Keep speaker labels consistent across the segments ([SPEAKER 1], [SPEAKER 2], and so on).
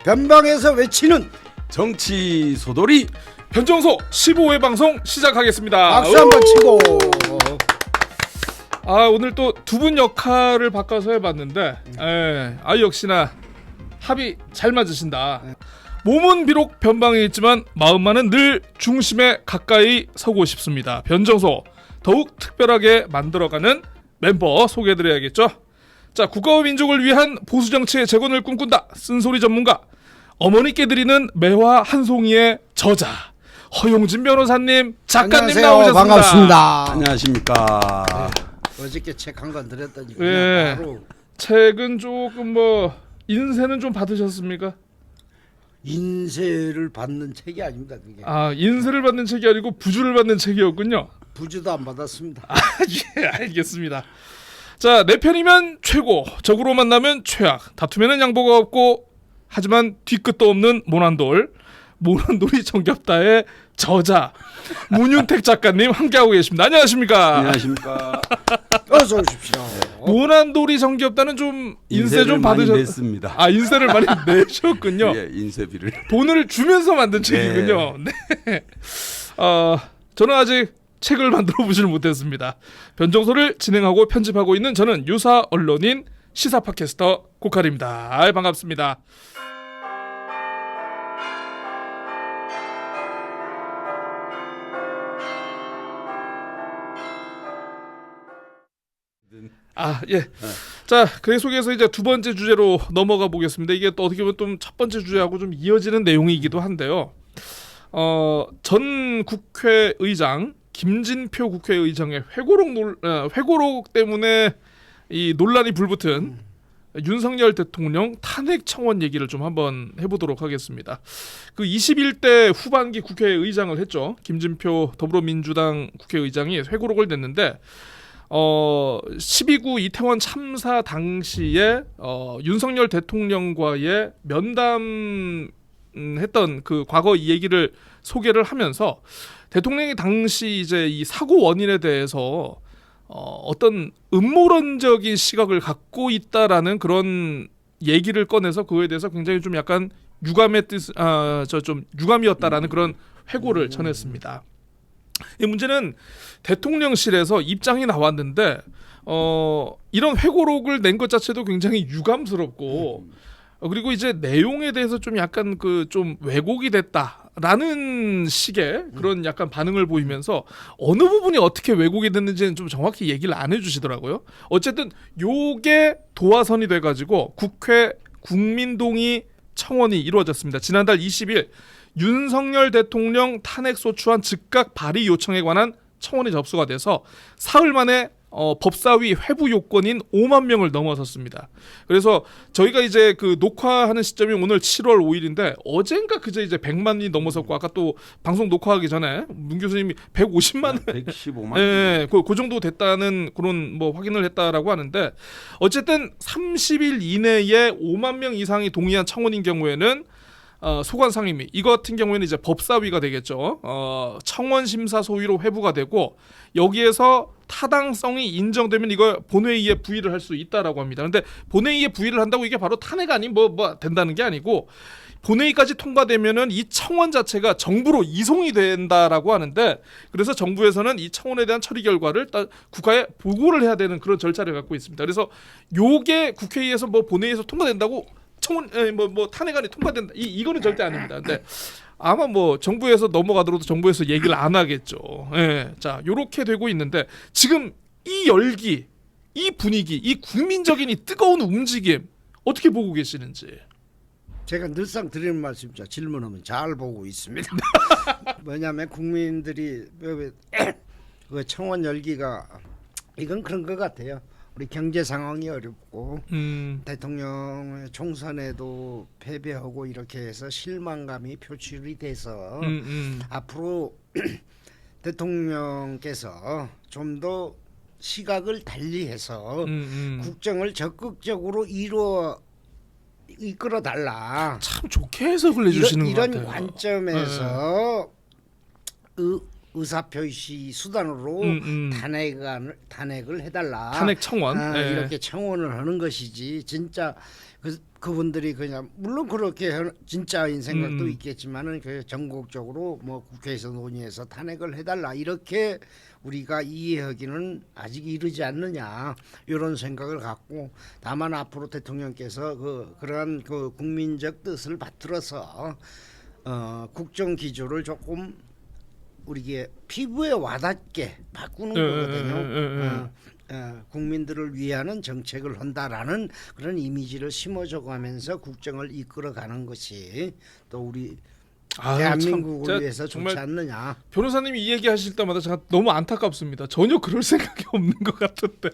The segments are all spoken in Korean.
[SPEAKER 1] 변방에서 외치는
[SPEAKER 2] 정치 소돌이
[SPEAKER 3] 변정소 15회 방송 시작하겠습니다.
[SPEAKER 1] 박수 한번 치고.
[SPEAKER 3] 오늘 또 두 분 역할을 바꿔서 해봤는데 역시나 합이 잘 맞으신다. 몸은 비록 변방에 있지만 마음만은 늘 중심에 가까이 서고 싶습니다. 변정소 더욱 특별하게 만들어가는 멤버 소개해드려야겠죠. 자, 국가와 민족을 위한 보수정치의 재건을 꿈꾼다. 쓴소리 전문가 어머니께 드리는 매화 한 송이의 저자 허용진 변호사님, 작가님
[SPEAKER 1] 안녕하세요.
[SPEAKER 3] 나오셨습니다.
[SPEAKER 1] 반갑습니다.
[SPEAKER 2] 안녕하십니까.
[SPEAKER 1] 어저께 책 한 권 드렸더니
[SPEAKER 3] 예.
[SPEAKER 1] 바로
[SPEAKER 3] 책은 조금 인쇄는 좀 받으셨습니까?
[SPEAKER 1] 인쇄를 받는 책이 아닙니다. 그게
[SPEAKER 3] 인쇄를 받는 책이 아니고 부주를 받는 책이었군요.
[SPEAKER 1] 부주도 안 받았습니다.
[SPEAKER 3] 예, 알겠습니다. 자, 내 편이면 최고, 적으로 만나면 최악, 다투면은 양보가 없고 하지만 뒤끝도 없는 모난돌이 정겹다의 저자 문윤택 작가님 함께하고 계십니다. 안녕하십니까?
[SPEAKER 2] 안녕하십니까.
[SPEAKER 1] 어서 오십시오.
[SPEAKER 3] 모난돌이 정겹다는 좀 인쇄 좀
[SPEAKER 2] 많이
[SPEAKER 3] 받으셨.
[SPEAKER 2] 냈습니다.
[SPEAKER 3] 인쇄를 많이 내셨군요.
[SPEAKER 2] 예, 인쇄비를.
[SPEAKER 3] 돈을 주면서 만든 책이군요. 네. 저는 아직 책을 만들어 보지를 못했습니다. 변정소를 진행하고 편집하고 있는 저는 유사 언론인 시사 팟캐스터 고칼입니다. 반갑습니다. 예. 자, 그 속에서 이제 두 번째 주제로 넘어가 보겠습니다. 이게 또 어떻게 보면 좀 첫 번째 주제하고 좀 이어지는 내용이기도 한데요. 전 국회의장 김진표 국회의장의 회고록 때문에 이 논란이 불붙은 윤석열 대통령 탄핵 청원 얘기를 좀 한번 해보도록 하겠습니다. 그 21대 후반기 국회의장을 했죠. 김진표 더불어민주당 국회의장이 회고록을 냈는데 12구 이태원 참사 당시에 윤석열 대통령과의 면담했던 그 과거 이 얘기를 소개를 하면서 대통령이 당시 이제 이 사고 원인에 대해서 어떤 음모론적인 시각을 갖고 있다라는 그런 얘기를 꺼내서 그거에 대해서 굉장히 좀 약간 유감이었다라는 그런 회고를 전했습니다. 이 문제는 대통령실에서 입장이 나왔는데 이런 회고록을 낸 것 자체도 굉장히 유감스럽고 그리고 이제 내용에 대해서 좀 약간 좀 왜곡이 됐다라는 식의 그런 약간 반응을 보이면서 어느 부분이 어떻게 왜곡이 됐는지는 좀 정확히 얘기를 안 해주시더라고요. 어쨌든 요게 도화선이 돼가지고 국회 국민동의 청원이 이루어졌습니다. 지난달 20일 윤석열 대통령 탄핵소추안 즉각 발의 요청에 관한 청원이 접수가 돼서 사흘 만에 법사위 회부 요건인 5만 명을 넘어섰습니다. 그래서 저희가 이제 그 녹화하는 시점이 오늘 7월 5일인데 어젠가 그제 이제 100만이 넘어섰고 아까 또 방송 녹화하기 전에 문 교수님이 150만
[SPEAKER 2] 115만.
[SPEAKER 3] 예, 그 정도 됐다는 그런 확인을 했다라고 하는데 어쨌든 30일 이내에 5만 명 이상이 동의한 청원인 경우에는 소관 상임위 이거 같은 경우에는 이제 법사위가 되겠죠. 청원 심사 소위로 회부가 되고 여기에서 타당성이 인정되면 이거 본회의에 부의를 할 수 있다라고 합니다. 그런데 본회의에 부의를 한다고 이게 바로 탄핵 아닌 된다는 게 아니고 본회의까지 통과되면은 이 청원 자체가 정부로 이송이 된다라고 하는데 그래서 정부에서는 이 청원에 대한 처리 결과를 국가에 보고를 해야 되는 그런 절차를 갖고 있습니다. 그래서 요게 국회의에서 본회의에서 통과된다고 청원 탄핵안이 통과된다 이거는 절대 아닙니다. 근데 아마 정부에서 넘어가더라도 정부에서 얘기를 안 하겠죠. 예. 자, 요렇게 되고 있는데 지금 이 열기, 이 분위기, 이 국민적인 이 뜨거운 움직임 어떻게 보고 계시는지.
[SPEAKER 1] 제가 늘상 드리는 말씀이죠. 질문하면 잘 보고 있습니다. 뭐냐면 국민들이 그 청원 열기가 이건 그런 것 같아요. 우리 경제 상황이 어렵고 대통령 총선에도 패배하고 이렇게 해서 실망감이 표출이 돼서 앞으로 대통령께서 좀 더 시각을 달리해서 국정을 적극적으로 이끌어 달라.
[SPEAKER 3] 참 좋게 해석을 해주시는 것
[SPEAKER 1] 이런
[SPEAKER 3] 같아요.
[SPEAKER 1] 관점에서 의사표시 수단으로 탄핵을 해달라.
[SPEAKER 3] 탄핵 청원. 네.
[SPEAKER 1] 이렇게 청원을 하는 것이지 진짜 그분들이 그냥 물론 그렇게 진짜인 생각도 있겠지만은 그 전국적으로 뭐 국회에서 논의해서 탄핵을 해달라 이렇게 우리가 이해하기는 아직 이르지 않느냐 이런 생각을 갖고 다만 앞으로 대통령께서 그러한 그 국민적 뜻을 받들어서 국정 기조를 조금 우리게 피부에 와닿게 바꾸는 거거든요. 국민들을 위하는 정책을 한다라는 그런 이미지를 심어줘가면서 국정을 이끌어가는 것이 또 우리 대한민국을 위해서 좋지 않느냐.
[SPEAKER 3] 변호사님이 이 얘기하실 때마다 제가 너무 안타깝습니다. 전혀 그럴 생각이 없는 것 같은데.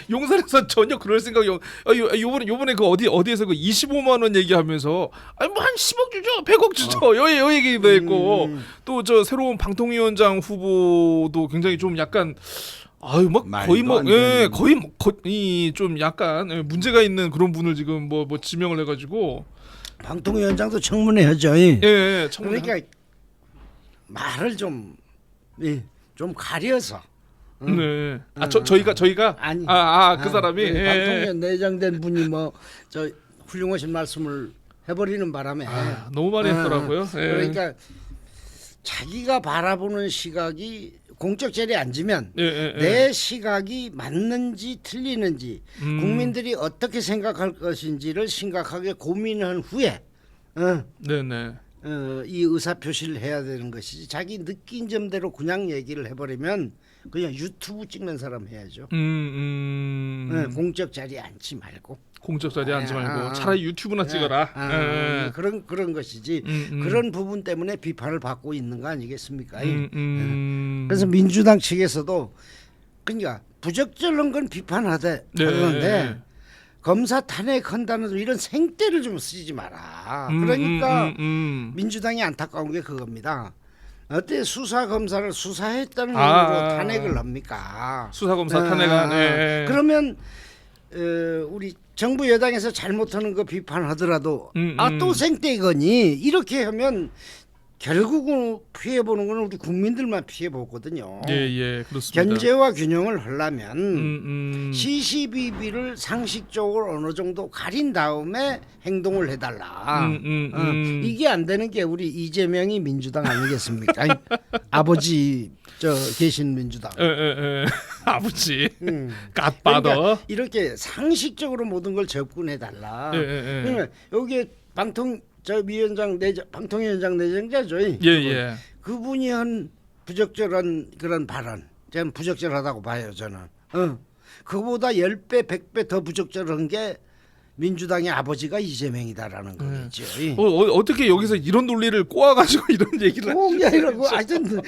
[SPEAKER 3] 용산에서 전혀 그럴 생각이 요번에 그 어디에서 그 25만 원 얘기하면서 아니 뭐 한 10억 주죠, 100억 주죠. 요 얘기도 했고 또 저 새로운 방통위원장 후보도 굉장히 좀 약간 거의 좀 약간 문제가 있는 그런 분을 지금 뭐 지명을 해가지고
[SPEAKER 1] 방통위원장도 청문회하죠.
[SPEAKER 3] 예, 청문회.
[SPEAKER 1] 그러니까 말을 좀 가려서.
[SPEAKER 3] 네. 저희가
[SPEAKER 1] 아니.
[SPEAKER 3] 그 사람이
[SPEAKER 1] 방통위원 내정된 분이 뭐 저 훌륭하신 말씀을 해버리는 바람에
[SPEAKER 3] 너무 많이 했더라고요.
[SPEAKER 1] 그러니까 자기가 바라보는 시각이 공적 자리에 앉으면 내 시각이 맞는지 틀리는지 국민들이 어떻게 생각할 것인지를 심각하게 고민한 후에 이 의사표시를 해야 되는 것이지 자기 느낀 점대로 그냥 얘기를 해버리면 그냥 유튜브 찍는 사람 해야죠. 공적 자리에 앉지 말고.
[SPEAKER 3] 공적 자리에 앉지 말고 차라리 유튜브나 찍어라.
[SPEAKER 1] 그런 것이지. 그런 부분 때문에 비판을 받고 있는 거 아니겠습니까? 그래서 민주당 측에서도 그러니까 부적절한 건 비판하는데 검사 탄핵한다는 이런 생떼를 좀 쓰지 마라. 그러니까 민주당이 안타까운 게 그겁니다. 어때 수사 검사를 수사했다는 이유로 탄핵을 합니까?
[SPEAKER 3] 수사 검사 탄핵안.
[SPEAKER 1] 그러면 우리 정부 여당에서 잘못하는 거 비판하더라도 또 생떼거니 이렇게 하면 결국은 피해 보는 건 우리 국민들만 피해 보거든요.
[SPEAKER 3] 예, 그렇습니다.
[SPEAKER 1] 견제와 균형을 하려면 시시비비를 상식적으로 어느 정도 가린 다음에 행동을 해달라. 이게 안 되는 게 우리 이재명이 민주당 아니겠습니까? 아버지 계신 민주당.
[SPEAKER 3] 아버지. 갓바더.
[SPEAKER 1] 그러니까 이렇게 상식적으로 모든 걸 접근해달라. 그러면 여기에 방통위원장 내정자죠. 그분이 한 부적절한 그런 발언, 저는 부적절하다고 봐요. 저는. 그보다 10배, 100배 더 부적절한 게 민주당의 아버지가 이재명이다라는 거겠죠.
[SPEAKER 3] 어떻게 여기서 이런 논리를 꼬아가지고 이런 얘기를
[SPEAKER 1] 이러고 하여튼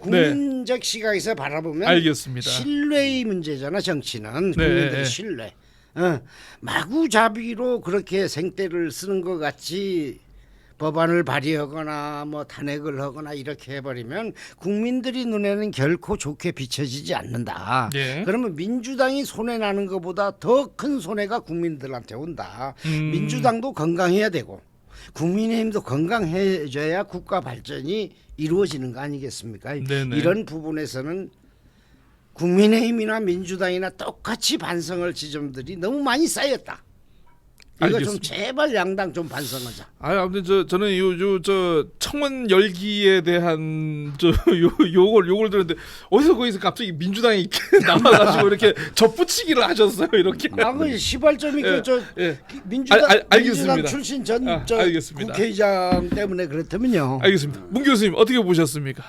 [SPEAKER 1] 국민적 시각에서 바라보면
[SPEAKER 3] 알겠습니다.
[SPEAKER 1] 신뢰의 문제잖아. 정치는 국민들의 신뢰. 마구잡이로 그렇게 생떼를 쓰는 것 같이 법안을 발의하거나 뭐 탄핵을 하거나 이렇게 해버리면 국민들이 눈에는 결코 좋게 비춰지지 않는다. 그러면 민주당이 손해나는 것보다 더 큰 손해가 국민들한테 온다. 민주당도 건강해야 되고 국민의힘도 건강해져야 국가 발전이 이루어지는 거 아니겠습니까? 이런 부분에서는 국민의힘이나 민주당이나 똑같이 반성할 지점들이 너무 많이 쌓였다. 이거 좀 제발 양당 좀 반성하자.
[SPEAKER 3] 아무튼 저는 저 청원 열기에 대한 요걸 들었는데 거기서 갑자기 민주당이 이렇게 나와가지고 이렇게 접붙이기를 하셨어요. 이렇게.
[SPEAKER 1] 그 시발점이 민주당 출신
[SPEAKER 3] 알겠습니다.
[SPEAKER 1] 국회의장 때문에 그렇다면요.
[SPEAKER 3] 알겠습니다. 문 교수님 어떻게 보셨습니까?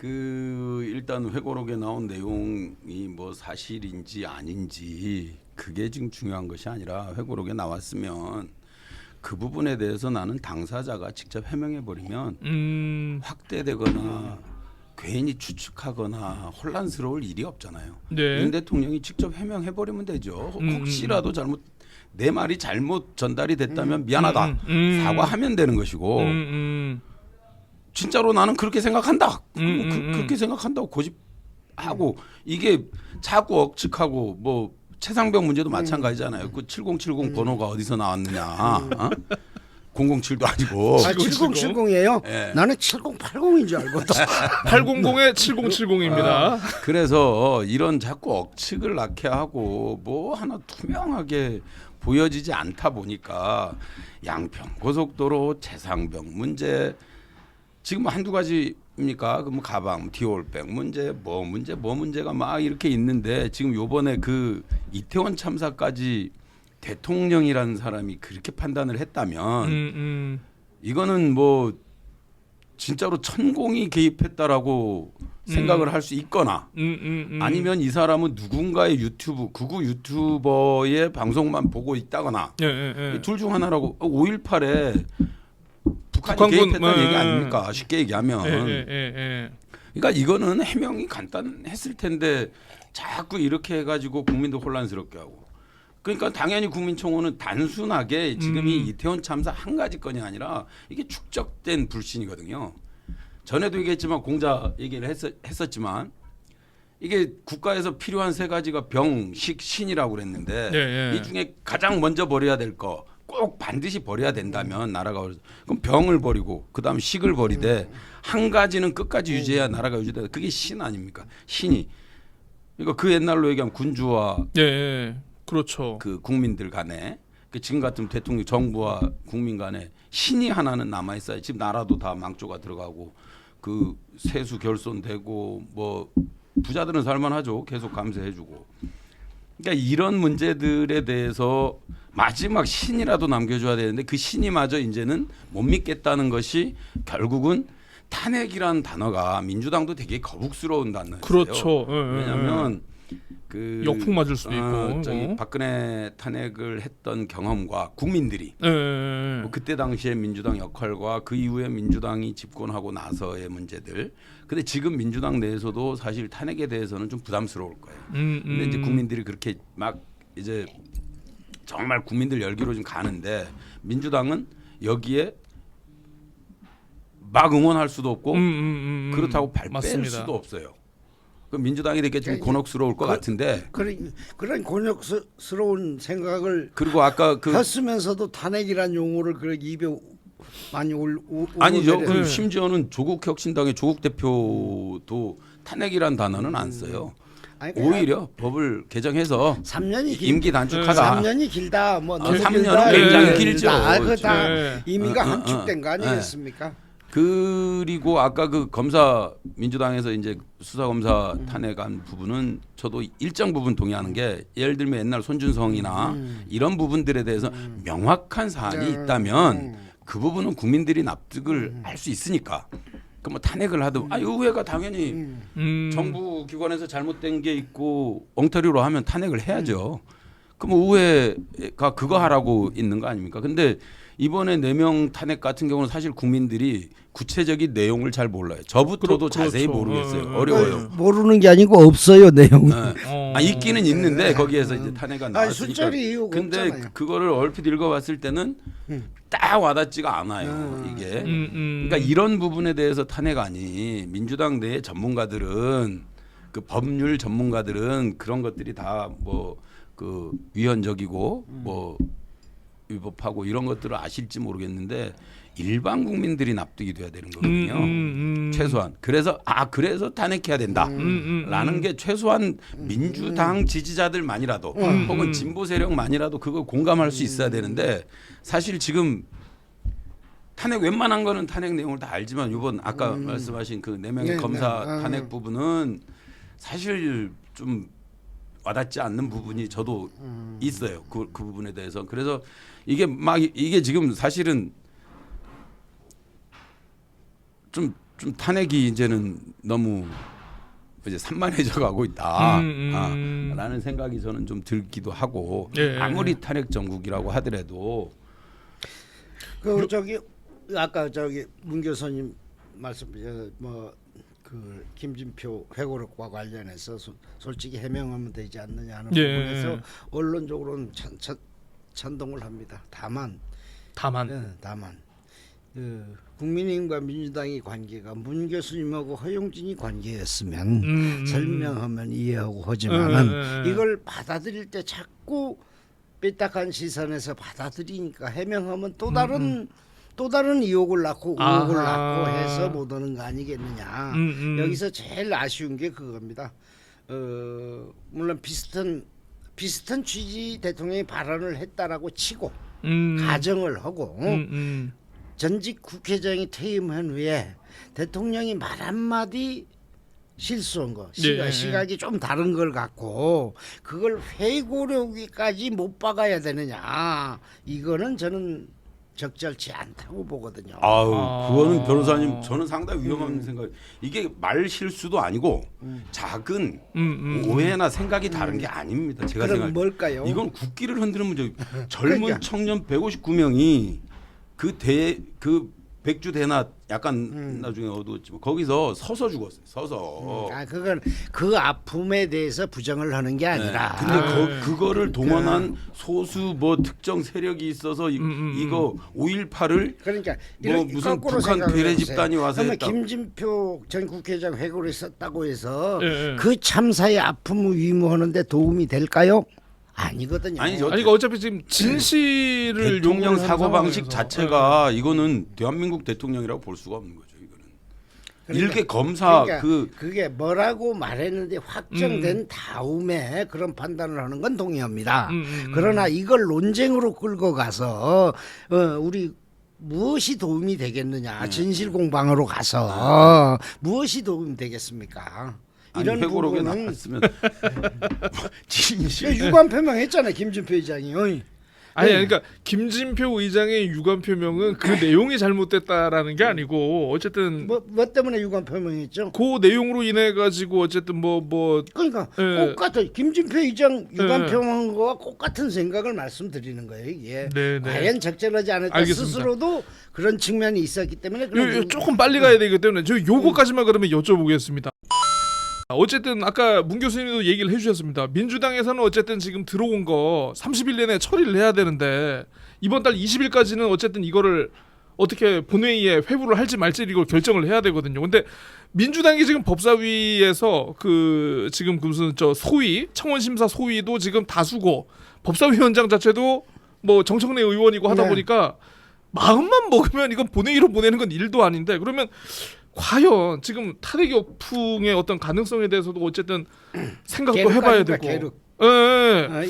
[SPEAKER 2] 일단 회고록에 나온 내용이 뭐 사실인지 아닌지 그게 지금 중요한 것이 아니라 회고록에 나왔으면 그 부분에 대해서 나는 당사자가 직접 해명해 버리면 확대되거나 괜히 추측하거나 혼란스러울 일이 없잖아요. 윤 대통령이 직접 해명해 버리면 되죠. 혹시라도 내 말이 잘못 전달이 됐다면 미안하다 사과하면 되는 것이고 진짜로 나는 그렇게 생각한다. 그렇게 생각한다고 고집하고 이게 자꾸 억측하고 뭐 최상병 문제도 마찬가지잖아요. 그 7070 번호가 어디서 나왔느냐. 007도 아니고.
[SPEAKER 1] 아, 7070이에요?
[SPEAKER 2] 예.
[SPEAKER 1] 나는 7080인 줄 알거든.
[SPEAKER 3] 800에 7070입니다.
[SPEAKER 2] 그래서 이런 자꾸 억측을 낳게 하고 뭐 하나 투명하게 보여지지 않다 보니까 양평 고속도로 최상병 문제 지금 한두 가지입니까? 그 뭐 가방, 디올백 문제, 뭐 문제가 막 이렇게 있는데 지금 요번에 그 이태원 참사까지 대통령이라는 사람이 그렇게 판단을 했다면 이거는 뭐 진짜로 천공이 개입했다라고 생각을 할 수 있거나 아니면 이 사람은 누군가의 유튜브 극우 유튜버의 방송만 보고 있다거나
[SPEAKER 3] 예, 예, 예.
[SPEAKER 2] 둘 중 하나라고 5.18에 북한이
[SPEAKER 3] 북한군,
[SPEAKER 2] 개입했다는 얘기
[SPEAKER 3] 예,
[SPEAKER 2] 아닙니까? 쉽게 얘기하면.
[SPEAKER 3] 예.
[SPEAKER 2] 그러니까 이거는 해명이 간단했을 텐데 자꾸 이렇게 해가지고 국민도 혼란스럽게 하고. 그러니까 당연히 국민청원은 단순하게 지금이 이태원 참사 한 가지 건이 아니라 이게 축적된 불신이거든요. 전에도 얘기했지만 공자 얘기를 했었지만 이게 국가에서 필요한 세 가지가 병, 식, 신이라고 그랬는데
[SPEAKER 3] 예.
[SPEAKER 2] 이 중에 가장 먼저 버려야 될 거 꼭 반드시 버려야 된다면 나라가 그럼 병을 버리고 그다음 식을 버리되 한 가지는 끝까지 유지해야 나라가 유지돼. 그게 신 아닙니까? 신이. 그러니까 그 옛날로 얘기하면 군주와
[SPEAKER 3] 예. 그렇죠.
[SPEAKER 2] 그 국민들 간에 그 지금 같은 대통령 정부와 국민 간에 신이 하나는 남아 있어야 지금 나라도 다 망조가 들어가고 그 세수 결손되고 뭐 부자들은 살만하죠. 계속 감세해주고. 그러니까 이런 문제들에 대해서 마지막 신이라도 남겨줘야 되는데 그 신이 마저 이제는 못 믿겠다는 것이 결국은 탄핵이라는 단어가 민주당도 되게 거북스러운 단어예요.
[SPEAKER 3] 그렇죠. 예,
[SPEAKER 2] 왜냐하면 그
[SPEAKER 3] 역풍 맞을 수도 있고.
[SPEAKER 2] 저기 박근혜 탄핵을 했던 경험과 국민들이
[SPEAKER 3] 예.
[SPEAKER 2] 뭐 그때 당시에 민주당 역할과 그 이후에 민주당이 집권하고 나서의 문제들. 근데 지금 민주당 내에서도 사실 탄핵에 대해서는 좀 부담스러울 거예요. 근데 이제 국민들이 그렇게 막 이제 정말 국민들 열기로 좀 가는데 민주당은 여기에 막 응원할 수도 없고 그렇다고 발 뺄 수도 없어요. 그 민주당이 되게 좀 곤혹스러울 것 같은데
[SPEAKER 1] 그런 곤욕스러운 생각을
[SPEAKER 2] 그리고 아까 그
[SPEAKER 1] 했으면서도 탄핵이란 용어를 그 입에 많이
[SPEAKER 2] 아니죠. 그 심지어는 조국혁신당의 조국 대표도 탄핵이란 단어는 안 써요.
[SPEAKER 1] 아니, 그러니까
[SPEAKER 2] 오히려 법을 개정해서
[SPEAKER 1] 3년이
[SPEAKER 2] 임기 단축하다.
[SPEAKER 1] 3년이 길다. 뭐 너무
[SPEAKER 2] 3년은
[SPEAKER 1] 길다.
[SPEAKER 2] 굉장히 길죠.
[SPEAKER 1] 그다
[SPEAKER 3] 네.
[SPEAKER 1] 의미가 함축된 거 아니겠습니까?
[SPEAKER 2] 그리고 아까 그 검사 민주당에서 이제 수사 검사 탄핵한 부분은 저도 일정 부분 동의하는 게 예를 들면 옛날 손준성이나 이런 부분들에 대해서 명확한 사안이 있다면 그 부분은 국민들이 납득을 할 수 있으니까. 그 뭐 탄핵을 하든 의회가 당연히 정부 기관에서 잘못된 게 있고 엉터리로 하면 탄핵을 해야죠. 그럼 의회가 그거 하라고 있는 거 아닙니까? 근데 이번에 4명 탄핵 같은 경우는 사실 국민들이 구체적인 내용을 잘 몰라요. 저부터도 자세히
[SPEAKER 3] 그렇죠.
[SPEAKER 2] 모르겠어요. 어려워요.
[SPEAKER 1] 모르는 게 아니고 없어요 내용.
[SPEAKER 2] 있기는 있는데 거기에서 이제 탄핵가 나왔으니까.
[SPEAKER 1] 순전히 이유가
[SPEAKER 2] 근데
[SPEAKER 1] 없잖아요.
[SPEAKER 2] 그거를 얼핏 읽어봤을 때는 딱 와닿지가 않아요. 이게. 그러니까 이런 부분에 대해서 탄핵안이 민주당 내 전문가들은 그 법률 전문가들은 그런 것들이 다 뭐 그 위헌적이고 뭐 위법하고 이런 것들을 아실지 모르겠는데 일반 국민들이 납득이 돼야 되는 거거든요. 최소한. 그래서 탄핵해야 된다라는 게 최소한 민주당 지지자들만이라도 혹은 진보 세력만이라도 그걸 공감할 수 있어야 되는데 사실 지금 탄핵 웬만한 거는 탄핵 내용을 다 알지만 이번 아까 말씀하신 그 4명의 검사 탄핵 부분은 사실 좀 와닿지 않는 부분이 저도 있어요. 그 부분에 대해서. 그래서 이게 지금 사실은 좀 탄핵이 이제는 너무 이제 산만해져 가고 있다라는 생각이 저는 좀 들기도 하고 아무리 탄핵 정국이라고 하더라도
[SPEAKER 1] 그 저기 아까 저기 문 교수님 말씀 그 김진표 회고록과 관련해서 솔직히 해명하면 되지 않느냐 하는 부분에서 언론적으로는 찬동을 합니다. 다만 그 국민의힘과 민주당의 관계가 문 교수님하고 허용진이 관계였으면 설명하면 이해하고 하지만은 이걸 받아들일 때 자꾸 삐딱한 시선에서 받아들이니까 해명하면 또 다른 의혹을 낳고 의혹을 낳고 해서 못 오는 거 아니겠느냐. 여기서 제일 아쉬운 게 그겁니다. 물론 비슷한 취지 대통령이 발언을 했다라고 치고 가정을 하고 전직 국회의장이 퇴임한 후에 대통령이 말 한마디 실수한 거 시각이 좀 다른 걸 갖고 그걸 회고록까지 못 박아야 되느냐, 이거는 저는 적절치 않다고 보거든요.
[SPEAKER 2] 그거는 변호사님 저는 상당히 위험한 생각. 이게 말 실수도 아니고 작은 오해나 생각이 다른 게 아닙니다. 제가
[SPEAKER 1] 그럼
[SPEAKER 2] 생각.
[SPEAKER 1] 뭘까요?
[SPEAKER 2] 이건 국기를 흔드는 문제. 젊은
[SPEAKER 1] 그러니까.
[SPEAKER 2] 청년 159명이 그 백주 대낮 약간 나중에 어두웠지만 거기서 서서 죽었어요. 서서.
[SPEAKER 1] 그건 그 아픔에 대해서 부정을 하는 게 아니라.
[SPEAKER 2] 근데 그거를 동원한 소수 뭐 특정 세력이 있어서 이거 5.18을
[SPEAKER 1] 그러니까
[SPEAKER 2] 뭐 무슨
[SPEAKER 1] 거꾸로
[SPEAKER 2] 북한
[SPEAKER 1] 생각을
[SPEAKER 2] 비례
[SPEAKER 1] 해보세요.
[SPEAKER 2] 집단이 와서
[SPEAKER 1] 그러면
[SPEAKER 2] 했다.
[SPEAKER 1] 김진표 전 국회의장 회고를 썼다고 해서
[SPEAKER 3] 예.
[SPEAKER 1] 그 참사의 아픔을 위무하는데 도움이 될까요? 아니거든요.
[SPEAKER 2] 아니죠.
[SPEAKER 3] 아니, 이거 어차피 지금 진실을
[SPEAKER 2] 대통령
[SPEAKER 3] 요구하는
[SPEAKER 2] 사고 방식
[SPEAKER 3] 상황에서.
[SPEAKER 2] 자체가 이거는 대한민국 대통령이라고 볼 수가 없는 거죠. 이거는
[SPEAKER 1] 그러니까,
[SPEAKER 2] 일개 검사
[SPEAKER 1] 그게 뭐라고 말했는데 확정된 다음에 그런 판단을 하는 건 동의합니다. 그러나 이걸 논쟁으로 끌고 가서 우리 무엇이 도움이 되겠느냐, 진실 공방으로 가서 무엇이 도움이 되겠습니까? 이런
[SPEAKER 2] 회고록에
[SPEAKER 1] 부분은
[SPEAKER 2] 나왔으면 진실.
[SPEAKER 1] 유감 표명했잖아요, 김진표 의장이.
[SPEAKER 3] 아니, 그러니까 김진표 의장의 유감 표명은 그 내용이 잘못됐다라는 게 아니고 어쨌든
[SPEAKER 1] 뭐 때문에 유감 표명했죠?
[SPEAKER 3] 그 내용으로 인해 가지고 어쨌든 뭐
[SPEAKER 1] 그러니까
[SPEAKER 3] 예.
[SPEAKER 1] 똑같아. 김진표 의장 유감
[SPEAKER 3] 예.
[SPEAKER 1] 표명한 거와 똑같은 생각을 말씀드리는 거예요. 이게
[SPEAKER 3] 네.
[SPEAKER 1] 과연 적절하지 않을까.
[SPEAKER 3] 알겠습니다.
[SPEAKER 1] 스스로도 그런 측면이 있었기 때문에 그런
[SPEAKER 3] 조금 빨리 가야 되기 때문에 저 요거까지만 그러면 여쭤보겠습니다. 어쨌든 아까 문 교수님도 얘기를 해주셨습니다. 민주당에서는 어쨌든 지금 들어온 거 30일 내내 처리를 해야 되는데 이번 달 20일까지는 어쨌든 이거를 어떻게 본회의에 회부를 할지 말지 이걸 결정을 해야 되거든요. 근데 민주당이 지금 법사위에서 그 지금 무슨 저 소위 청원심사 소위도 지금 다수고 법사위원장 자체도 뭐 정청래 의원이고 하다
[SPEAKER 1] 네.
[SPEAKER 3] 보니까 마음만 먹으면 이건 본회의로 보내는 건 일도 아닌데, 그러면 과연 지금 탄핵 역풍의 어떤 가능성에 대해서도 어쨌든 생각도 해봐야 되고.
[SPEAKER 1] 계륵.
[SPEAKER 3] 예.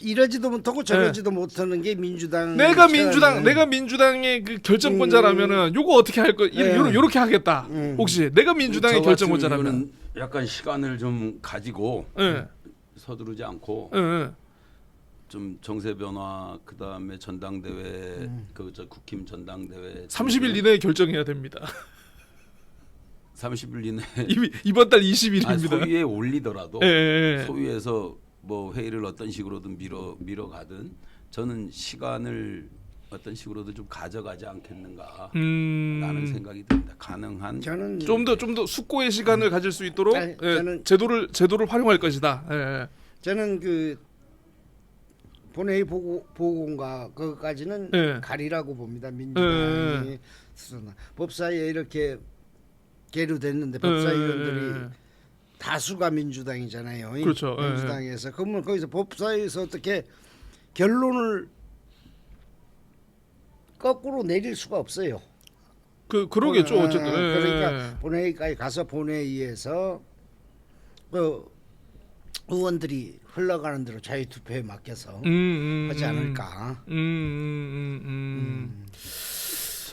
[SPEAKER 1] 이러지도 못하고 저러지도 못하는 게 민주당.
[SPEAKER 3] 내가 민주당의 그 결정권자라면은 요거 어떻게 할 거? 요렇게 하겠다. 혹시 내가 민주당의
[SPEAKER 2] 저 같은
[SPEAKER 3] 결정권자라면.
[SPEAKER 2] 경우는 약간 시간을 좀 가지고
[SPEAKER 3] 예.
[SPEAKER 2] 서두르지 않고
[SPEAKER 3] 예.
[SPEAKER 2] 좀 정세 변화, 그다음에 전당대회, 그저 국힘 전당대회
[SPEAKER 3] 30일 이내에 결정해야 됩니다.
[SPEAKER 2] 30일 이내
[SPEAKER 3] 이번 달 20일입니다.
[SPEAKER 2] 소위에 올리더라도
[SPEAKER 3] 예.
[SPEAKER 2] 소위에서 뭐 회의를 어떤 식으로든 밀어가든 저는 시간을 어떤 식으로든 좀 가져가지 않겠는가라는 생각이 듭니다. 가능한
[SPEAKER 1] 저는
[SPEAKER 3] 좀 더 숙고의 시간을 가질 수 있도록
[SPEAKER 1] 아니,
[SPEAKER 3] 예,
[SPEAKER 1] 저는-
[SPEAKER 3] 제도를 활용할 것이다. 예.
[SPEAKER 1] 저는 그 본회의 보고가 그것까지는
[SPEAKER 3] 예.
[SPEAKER 1] 가리라고 봅니다. 민주당이 스스로. 법사위에 이렇게 계류됐는데 법사위원들이 다수가 민주당이잖아요.
[SPEAKER 3] 그렇죠. 예.
[SPEAKER 1] 민주당에서 그러면 거기서 법사위에서 어떻게 결론을 거꾸로 내릴 수가 없어요.
[SPEAKER 3] 그러겠죠. 어쨌든. 예.
[SPEAKER 1] 그러니까 본회의까지 가서 본회의에서 그 의원들이 흘러가는 대로 자유투표에 맡겨서 하지 않을까.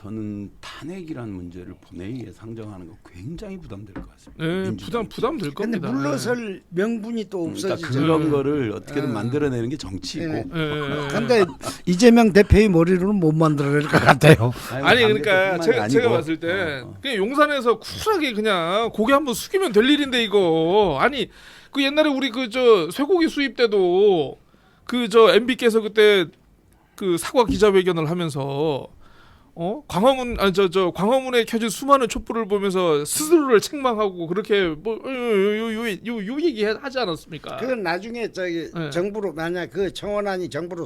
[SPEAKER 2] 저는 탄핵이라는 문제를 본회의에 상정하는 거 굉장히 부담될 것 같습니다.
[SPEAKER 3] 예,
[SPEAKER 2] 민주당이.
[SPEAKER 3] 부담될
[SPEAKER 1] 근데
[SPEAKER 3] 겁니다.
[SPEAKER 1] 물러설 명분이 또
[SPEAKER 2] 그러니까
[SPEAKER 1] 없어지죠.
[SPEAKER 2] 그런 거를 어떻게든 만들어내는 게 정치이고.
[SPEAKER 1] 예.
[SPEAKER 3] 예.
[SPEAKER 1] 근데 이재명 대표의 머리로는 못 만들어낼 것 같아요.
[SPEAKER 3] 아니 그러니까
[SPEAKER 2] 반대뿐만이
[SPEAKER 3] 제가
[SPEAKER 2] 아니고.
[SPEAKER 3] 봤을 때 그냥 용산에서 쿨하게 그냥 고개 한번 숙이면 될 일인데 이거. 아니 그 옛날에 우리 그 저 쇠고기 수입 때도 그 저 MB께서 그때 그 사과 기자회견을 하면서 광화문 광화문에 켜진 수많은 촛불을 보면서 스스로를 책망하고 그렇게 요 얘기 하지 않았습니까?
[SPEAKER 1] 그건 나중에 저기
[SPEAKER 3] 네.
[SPEAKER 1] 정부로 만약 그 청원안이 정부로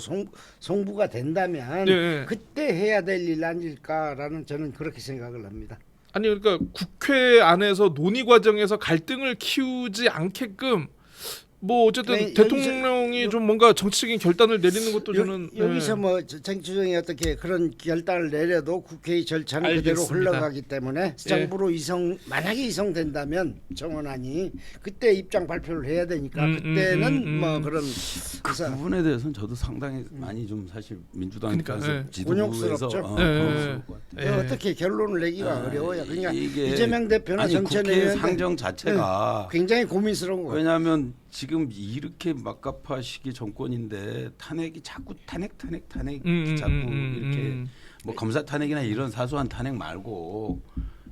[SPEAKER 1] 송부가 된다면
[SPEAKER 3] 네.
[SPEAKER 1] 그때 해야 될 일 아닐까라는 저는 그렇게 생각을 합니다.
[SPEAKER 3] 아니 그러니까 국회 안에서 논의 과정에서 갈등을 키우지 않게끔 뭐 어쨌든
[SPEAKER 1] 네,
[SPEAKER 3] 대통령이 좀 뭔가 정치적인 결단을 내리는 것도 저는
[SPEAKER 1] 여기서 뭐 정치적인 어떻게 그런 결단을 내려도 국회의 절차는 그대로
[SPEAKER 3] 알겠습니다.
[SPEAKER 1] 흘러가기 때문에 정부로 만약에 이송된다면 정원안이 그때 입장 발표를 해야 되니까 그때는 뭐 그런
[SPEAKER 2] 그 부분에 대해서는 저도 상당히 많이 좀 사실 민주당
[SPEAKER 3] 그러니까,
[SPEAKER 2] 입장에서 지도부에서
[SPEAKER 1] 곤욕스럽죠.
[SPEAKER 2] 곤욕스러울 것 같아요.
[SPEAKER 1] 어떻게 결론을 내기가 어려워요. 그러니까
[SPEAKER 2] 이게
[SPEAKER 1] 이재명 대표나
[SPEAKER 2] 아니, 국회
[SPEAKER 1] 정치인은
[SPEAKER 2] 상정 자체가
[SPEAKER 1] 굉장히 고민스러운 거예요.
[SPEAKER 2] 왜냐하면 지금 이렇게 막가파 시기 정권인데 탄핵이 자꾸 탄핵 자꾸 이렇게 뭐 검사 탄핵이나 이런 사소한 탄핵 말고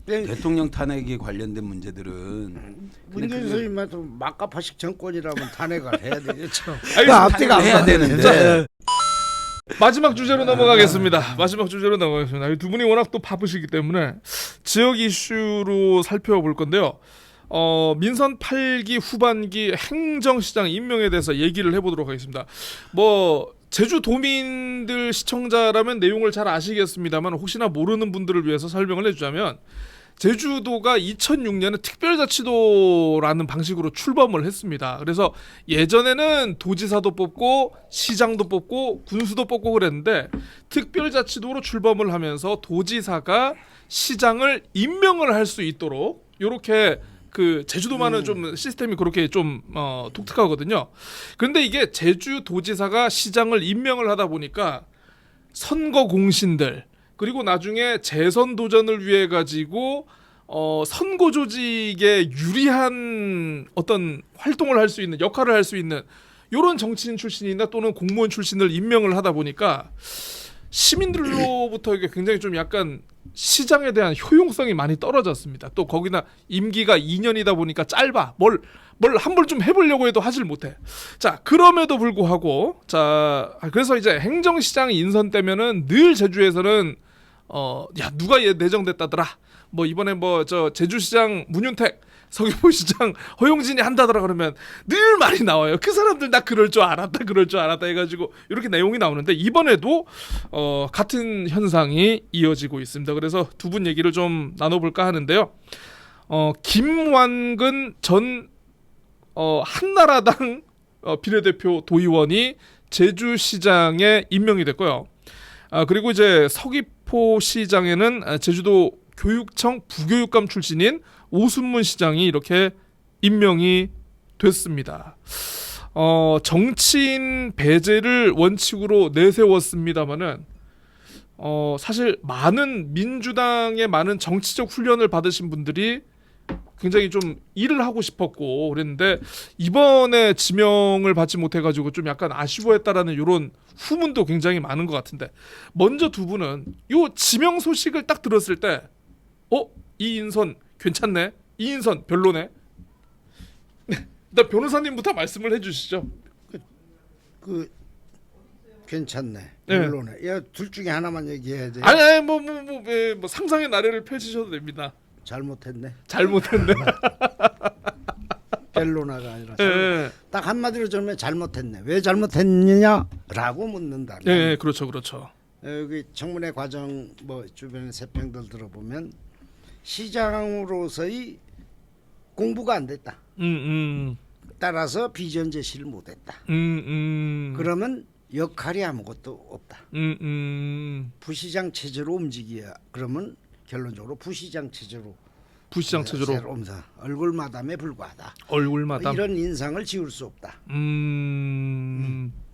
[SPEAKER 2] 대통령 탄핵에 관련된 문제들은
[SPEAKER 1] 문재인 선생님한테 막가파식 정권이라면 탄핵을 해야 되겠죠.
[SPEAKER 3] 알겠습니다.
[SPEAKER 1] 앞뒤가 안
[SPEAKER 2] 해야
[SPEAKER 1] 맞네.
[SPEAKER 2] 되는데
[SPEAKER 3] 마지막 주제로 넘어가겠습니다. 마지막 주제로 넘어가겠습니다. 이 두 분이 워낙 또 바쁘시기 때문에 지역 이슈로 살펴볼 건데요. 민선 8기 후반기 행정시장 임명에 대해서 얘기를 해보도록 하겠습니다. 뭐 제주 도민들 시청자라면 내용을 잘 아시겠습니다만 혹시나 모르는 분들을 위해서 설명을 해주자면 제주도가 2006년에 특별자치도라는 방식으로 출범을 했습니다. 그래서 예전에는 도지사도 뽑고 시장도 뽑고 군수도 뽑고 그랬는데 특별자치도로 출범을 하면서 도지사가 시장을 임명을 할 수 있도록 이렇게 그 제주도만은 좀 시스템이 그렇게 좀 독특하거든요. 그런데 이게 제주도지사가 시장을 임명을 하다 보니까 선거 공신들 그리고 나중에 재선 도전을 위해 가지고 선거 조직에 유리한 어떤 활동을 할 수 있는 역할을 할 수 있는 이런 정치인 출신이나 또는 공무원 출신을 임명을 하다 보니까 시민들로부터 이게 굉장히 좀 약간 시장에 대한 효용성이 많이 떨어졌습니다. 또 거기나 임기가 2년이다 보니까 짧아. 뭘 한 번 좀 해보려고 해도 하질 못해. 자, 그럼에도 불구하고 그래서 이제 행정시장 인선 때면은 늘 제주에서는 야 누가 얘 내정됐다더라. 뭐 이번에 뭐 저 제주시장 문윤택, 서귀포시장 허용진이 한다더라 그러면 늘 말이 나와요. 그 사람들 나 그럴 줄 알았다 해가지고 이렇게 내용이 나오는데 이번에도 같은 현상이 이어지고 있습니다. 그래서 두 분 얘기를 좀 나눠볼까 하는데요. 김완근 전 한나라당 비례대표 도의원이 제주시장에 임명이 됐고요. 그리고 이제 서귀포시장에는 제주도 교육청 부교육감 출신인 오순문 시장이 이렇게 임명이 됐습니다. 정치인 배제를 원칙으로 내세웠습니다마는 사실 많은 민주당의 많은 정치적 훈련을 받으신 분들이 굉장히 좀 일을 하고 싶었고 그랬는데 이번에 지명을 받지 못해가지고 좀 약간 아쉬워했다라는 이런 후문도 굉장히 많은 것 같은데 먼저 두 분은 이 지명 소식을 딱 들었을 때 이 인선 괜찮네, 이 인선 별로네. 일단 변호사님부터 말씀을 해주시죠.
[SPEAKER 1] 괜찮네, 별로네. 야, 둘 중에 하나만 얘기해야 돼.
[SPEAKER 3] 아니 뭐 상상의 나래를 펼치셔도 됩니다.
[SPEAKER 1] 잘못했네. 별로나가 아니라 딱 한마디로 전면 잘못했네. 왜 잘못했느냐라고 묻는다면
[SPEAKER 3] 네, 그렇죠.
[SPEAKER 1] 여기 청문회 과정 뭐 주변 세평들 들어보면 시장으로서의 공부가 안 됐다. 따라서 비전 제시를 못했다. 그러면 역할이 아무것도 없다. 부시장 체제로 움직여야 그러면 결론적으로 부시장 체제로 얼굴 마담에 불과하다.
[SPEAKER 3] 얼굴 마담.
[SPEAKER 1] 이런 인상을 지울 수 없다.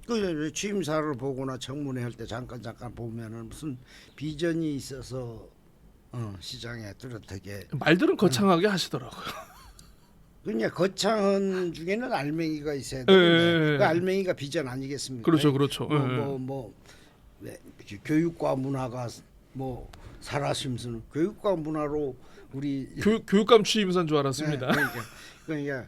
[SPEAKER 1] 그 취임사를 보거나 청문회 할 때 잠깐 보면은 무슨 비전이 있어서 시장에 뚜렷하게
[SPEAKER 3] 말들은 거창하게 하시더라고요.
[SPEAKER 1] 그냥 거창한 중에는 알맹이가 있어야 되는데 그 알맹이가 비전 아니겠습니까?
[SPEAKER 3] 그렇죠.
[SPEAKER 1] 교육과 문화가 뭐 살아심수는 교육과 문화로 우리
[SPEAKER 3] 교육감 취임사인 줄 알았습니다.
[SPEAKER 1] 그러니까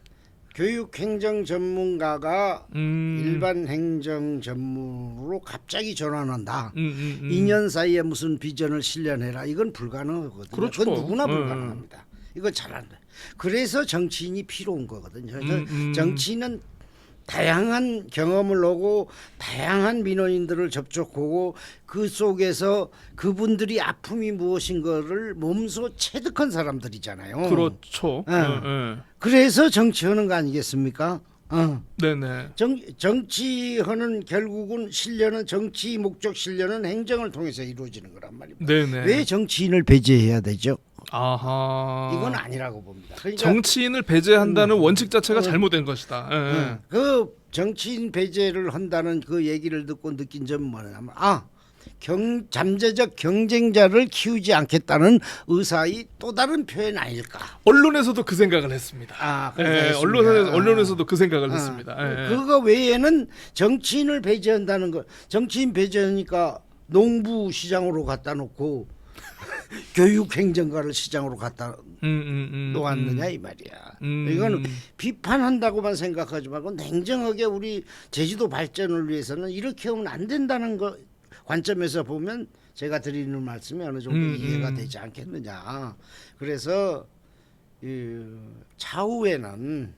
[SPEAKER 1] 교육 행정 전문가가 일반 행정 전문으로 갑자기 전환한다. 2년 사이에 무슨 비전을 실현해라. 이건 불가능하거든요.
[SPEAKER 3] 그렇죠.
[SPEAKER 1] 그건 누구나 불가능합니다. 이거 잘한다. 그래서 정치인이 필요한 거거든요. 그래서 정치인은 다양한 경험을 하고 다양한 민원인들을 접촉하고 그 속에서 그분들이 아픔이 무엇인 거를 몸소 체득한 사람들이잖아요.
[SPEAKER 3] 그렇죠.
[SPEAKER 1] 그래서 정치하는 거 아니겠습니까?
[SPEAKER 3] 네네.
[SPEAKER 1] 정치하는 결국은 신뢰는 정치 목적 신뢰는 행정을 통해서 이루어지는 거란 말입니다.
[SPEAKER 3] 네네.
[SPEAKER 1] 왜 정치인을 배제해야 되죠?
[SPEAKER 3] 아하.
[SPEAKER 1] 이건 아니라고 봅니다. 그러니까
[SPEAKER 3] 정치인을 배제한다는 원칙 자체가 잘못된 것이다. 예, 예.
[SPEAKER 1] 그 정치인 배제를 한다는 그 얘기를 듣고 느낀 점은 뭐냐면 잠재적 경쟁자를 키우지 않겠다는 의사의 또 다른 표현 아닐까?
[SPEAKER 3] 언론에서도 그 생각을 했습니다.
[SPEAKER 1] 그렇게
[SPEAKER 3] 예,
[SPEAKER 1] 했습니다.
[SPEAKER 3] 언론에서도 그 생각을 했습니다. 예, 예.
[SPEAKER 1] 그거 외에는 정치인을 배제한다는 거, 정치인 배제하니까 농부 시장으로 갖다 놓고 교육행정가를 시장으로 갖다 놓았느냐 이 말이야. 이거는 비판한다고만 생각하지 말고 냉정하게 우리 제주도 발전을 위해서는 이렇게 하면 안 된다는 거 관점에서 보면 제가 드리는 말씀이 어느 정도 이해가 되지 않겠느냐. 그래서 차후에는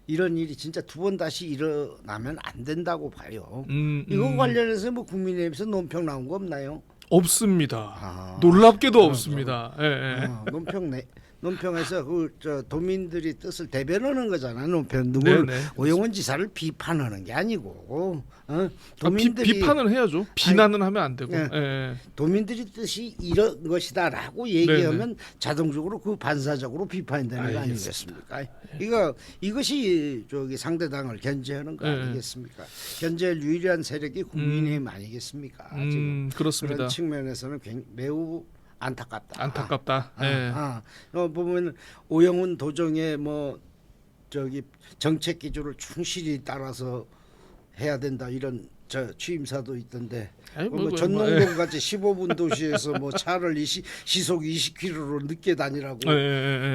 [SPEAKER 1] 이런 일이 진짜 두 번 다시 일어나면 안 된다고 봐요. 이거 관련해서 뭐 국민의힘에서 논평 나온 거 없나요?
[SPEAKER 3] 없습니다. 놀랍게도 없습니다. 예, 예.
[SPEAKER 1] 논평에서 도민들이 뜻을 대변하는 거잖아. 논평 누구를
[SPEAKER 3] 네네.
[SPEAKER 1] 오영훈 지사를 비판하는 게 아니고 도민들이
[SPEAKER 3] 비판은 해야죠. 비난은 하면 안 되고.
[SPEAKER 1] 예.
[SPEAKER 3] 예.
[SPEAKER 1] 도민들이 뜻이 이런 것이다라고 얘기하면 자동적으로 그 반사적으로 비판이 되는 거 아니겠습니까? 이것이 상대당을 견제하는 거 아니겠습니까? 견제할 유일한 세력이 국민의힘 아니겠습니까? 지금
[SPEAKER 3] 그렇습니다.
[SPEAKER 1] 그런 측면에서는 매우 안타깝다.
[SPEAKER 3] 예.
[SPEAKER 1] 보면 오영훈 도정의 정책 기조를 충실히 따라서 해야 된다 이런 취임사도 있던데 전농동 같이 15분 도시에서 차를 시속 20km로 늦게 다니라고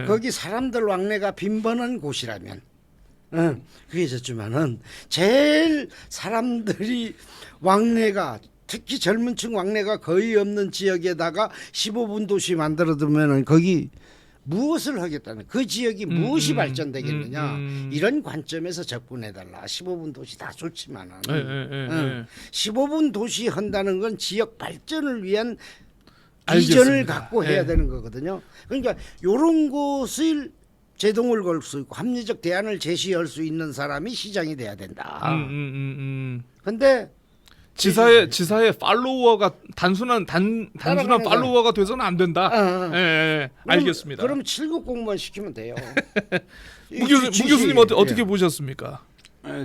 [SPEAKER 1] 거기 사람들 왕래가 빈번한 곳이라면 그게 좋지만은 제일 사람들이 왕래가 특히 젊은층 왕래가 거의 없는 지역에다가 15분 도시 만들어두면은 거기 무엇을 하겠다는 그 지역이 무엇이 발전되겠느냐 이런 관점에서 접근해달라. 15분 도시 다 좋지만은 15분 도시 한다는 건 지역 발전을 위한 비전을 갖고 해야 되는 거거든요. 그러니까 이런 것을 제동을 걸 수 있고 합리적 대안을 제시할 수 있는 사람이 시장이 돼야 된다. 근데
[SPEAKER 3] 지사의 팔로워가 단순한 팔로워가 돼서는 안 된다. 알겠습니다.
[SPEAKER 1] 그럼 7급 공무원 시키면 돼요.
[SPEAKER 3] 문 교수님 어떻게 보셨습니까?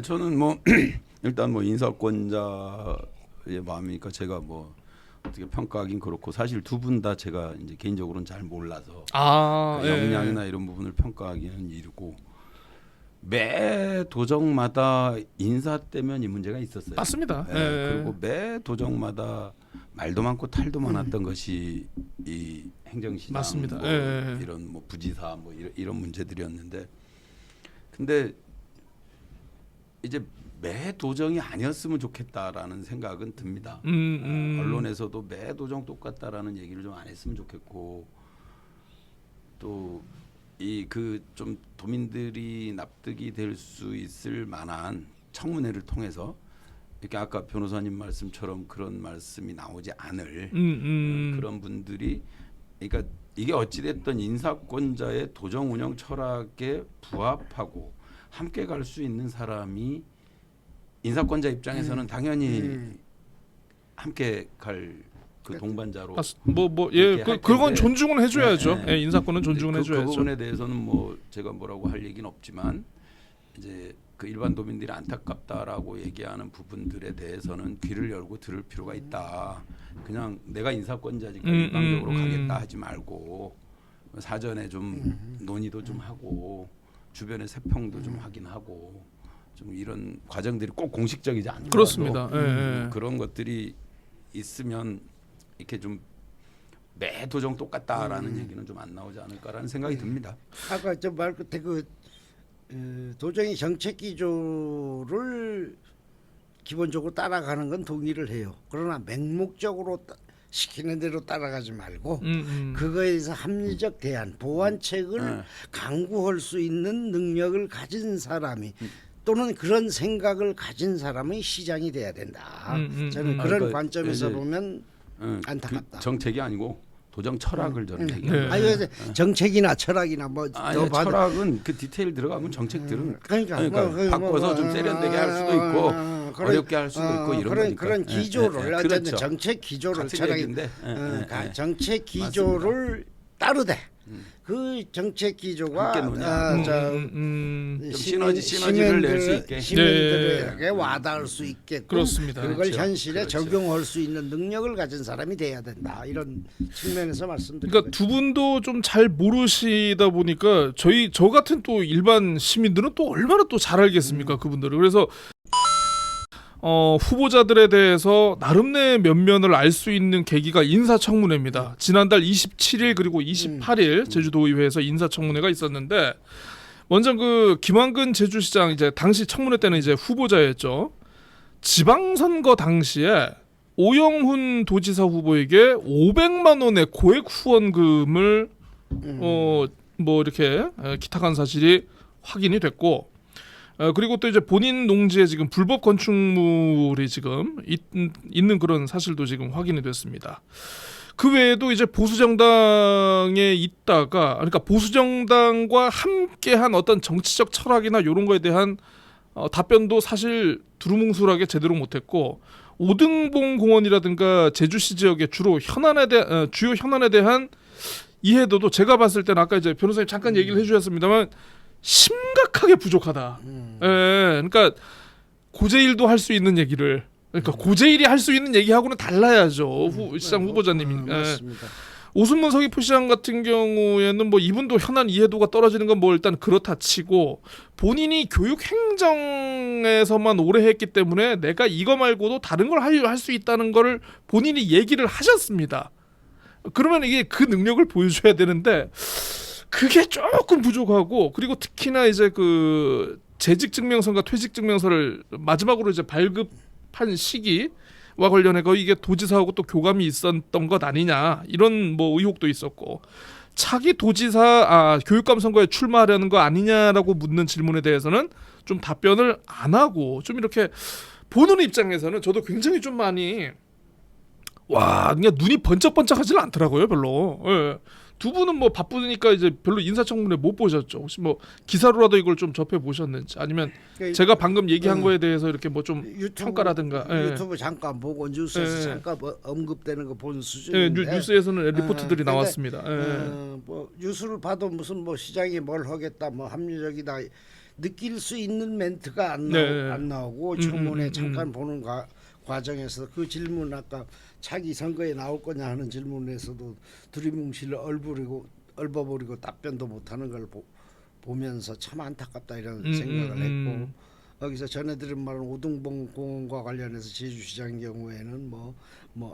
[SPEAKER 2] 저는 일단 인사권자의 마음이니까 제가 어떻게 평가하긴 그렇고 사실 두 분 다 제가 이제 개인적으로는 잘 몰라서 역량이나 이런 부분을 평가하기는 이르고 매 도정마다 인사 때문에 이 문제가 있었어요.
[SPEAKER 3] 맞습니다.
[SPEAKER 2] 그리고 매 도정마다 말도 많고 탈도 많았던 것이 이 행정시장,
[SPEAKER 3] 맞습니다.
[SPEAKER 2] 이런 부지사 이런 문제들이었는데, 근데 이제 매 도정이 아니었으면 좋겠다라는 생각은 듭니다. 언론에서도 매 도정 똑같다라는 얘기를 좀 안 했으면 좋겠고, 또 좀 도민들이 납득이 될 수 있을 만한 청문회를 통해서 이렇게 아까 변호사님 말씀처럼 그런 말씀이 나오지 않을 그런 분들이, 그러니까 이게 어찌됐든 인사권자의 도정 운영 철학에 부합하고 함께 갈 수 있는 사람이 인사권자 입장에서는 당연히 함께 갈 그 동반자로
[SPEAKER 3] 그건 존중은 해줘야죠. 인사권은 존중은 해줘야죠.
[SPEAKER 2] 그 부분에 대해서는 제가 뭐라고 할 얘기는 없지만 이제 그 일반 도민들이 안타깝다라고 얘기하는 부분들에 대해서는 귀를 열고 들을 필요가 있다. 그냥 내가 인사권자니까 일방적으로 가겠다 하지 말고 사전에 좀 논의도 좀 하고 주변의 세평도 좀 확인하고 좀 이런 과정들이 꼭 공식적이지 않더라도
[SPEAKER 3] 그렇습니다.
[SPEAKER 2] 그런 것들이 있으면 이렇게 좀 매 도정 똑같다라는 얘기는 좀 안 나오지 않을까라는 생각이 듭니다.
[SPEAKER 1] 아까 저 말 끝에 도정의 정책 기조를 기본적으로 따라가는 건 동의를 해요. 그러나 맹목적으로 시키는 대로 따라가지 말고 그거에서 합리적 대안, 보완책을 강구할 수 있는 능력을 가진 사람이 또는 그런 생각을 가진 사람이 시장이 돼야 된다. 저는 그런 관점에서 보면 안타깝다.
[SPEAKER 2] 정책이 아니고 도정 철학을 저는
[SPEAKER 3] 네.
[SPEAKER 2] 얘기해요.
[SPEAKER 1] 아니 그래서 정책이나 철학이나 뭐
[SPEAKER 2] 아니
[SPEAKER 1] 더 봐도
[SPEAKER 2] 철학은 그 디테일 들어가면 정책들은
[SPEAKER 1] 그러니까,
[SPEAKER 2] 바꿔서 좀 세련되게 할 수도 있고 어렵게 할 수도 있고 이런
[SPEAKER 1] 그런
[SPEAKER 2] 거니까.
[SPEAKER 1] 그런 기조를 어쨌든
[SPEAKER 2] 그렇죠.
[SPEAKER 1] 정책 기조를
[SPEAKER 2] 같은
[SPEAKER 1] 철학이
[SPEAKER 2] 얘기인데.
[SPEAKER 1] 정책 기조를 따르되 그 정책 기조가
[SPEAKER 2] 함께 노냐.
[SPEAKER 1] 좀
[SPEAKER 2] 시너지를 낼 수 있게.
[SPEAKER 1] 시민들에게 와닿을 수 있게끔
[SPEAKER 3] 그렇습니다.
[SPEAKER 1] 그걸
[SPEAKER 2] 그렇죠.
[SPEAKER 1] 현실에
[SPEAKER 2] 그렇죠.
[SPEAKER 1] 적용할 수 있는 능력을 가진 사람이 돼야 된다 이런 측면에서 말씀드립니다.
[SPEAKER 3] 그러니까 두 분도 좀 잘 모르시다 보니까 저 같은 또 일반 시민들은 또 얼마나 또 잘 알겠습니까 그분들을. 그래서 후보자들에 대해서 나름의 면면을 알 수 있는 계기가 인사청문회입니다. 지난달 27일 그리고 28일 제주도의회에서 인사청문회가 있었는데 먼저 그 김한근 제주시장 이제 당시 청문회 때는 이제 후보자였죠. 지방선거 당시에 오영훈 도지사 후보에게 500만 원의 고액 후원금을 뭐 이렇게 기탁한 사실이 확인이 됐고 그리고 또 이제 본인 농지에 지금 불법 건축물이 지금 있는 그런 사실도 지금 확인이 됐습니다. 그 외에도 이제 보수정당에 있다가 그러니까 보수정당과 함께한 어떤 정치적 철학이나 이런 거에 대한 답변도 사실 두루뭉술하게 제대로 못했고 오등봉 공원이라든가 제주시 지역의 주요 현안에 대한 이해도도 제가 봤을 때는 아까 이제 변호사님 잠깐 얘기를 해주셨습니다만 심각하게 부족하다. 예, 그러니까 고재일도 할 수 있는 얘기를 그러니까 고재일이 할 수 있는 얘기하고는 달라야죠. 시장 후보자님이.
[SPEAKER 1] 맞습니다.
[SPEAKER 3] 오순문 서귀포시장 같은 경우에는 뭐 이분도 현안 이해도가 떨어지는 건 뭐 일단 그렇다 치고 본인이 교육 행정에서만 오래 했기 때문에 내가 이거 말고도 다른 걸 할 수 있다는 거를 본인이 얘기를 하셨습니다. 그러면 이게 그 능력을 보여줘야 되는데 그게 조금 부족하고 그리고 특히나 이제 그 재직 증명서과 퇴직 증명서를 마지막으로 이제 발급한 시기와 관련해서 이게 도지사하고 또 교감이 있었던 것 아니냐 이런 뭐 의혹도 있었고 차기 도지사 교육감 선거에 출마하려는 거 아니냐라고 묻는 질문에 대해서는 좀 답변을 안 하고 좀 이렇게 보는 입장에서는 저도 굉장히 좀 많이 와 그냥 눈이 번쩍번쩍하지는 않더라고요 별로. 예. 두 분은 뭐 바쁘니까 이제 별로 인사청문회 못 보셨죠. 혹시 뭐 기사로라도 이걸 좀 접해 보셨는지 아니면 제가 방금 얘기한 거에 대해서 이렇게 뭐 좀 평가라든가
[SPEAKER 1] 유튜브 잠깐 보고 뉴스에서 잠깐 뭐 언급되는 거 본
[SPEAKER 3] 예,
[SPEAKER 1] 수준인데
[SPEAKER 3] 뉴스에서는 리포트들이 나왔습니다.
[SPEAKER 1] 뭐 뉴스를 봐도 무슨 뭐 시장이 뭘 하겠다 뭐 합리적이다 느낄 수 있는 멘트가 안 나오고 청문회 잠깐 보는 과정에서 그 질문 아까 차기 선거에 나올 거냐 하는 질문에서도 두리뭉실 얼버무리고 답변도 못하는 걸 보면서 참 안타깝다 이런 생각을 했고 여기서 전해드린 말은 오등봉 공원과 관련해서 제주시장 경우에는 뭐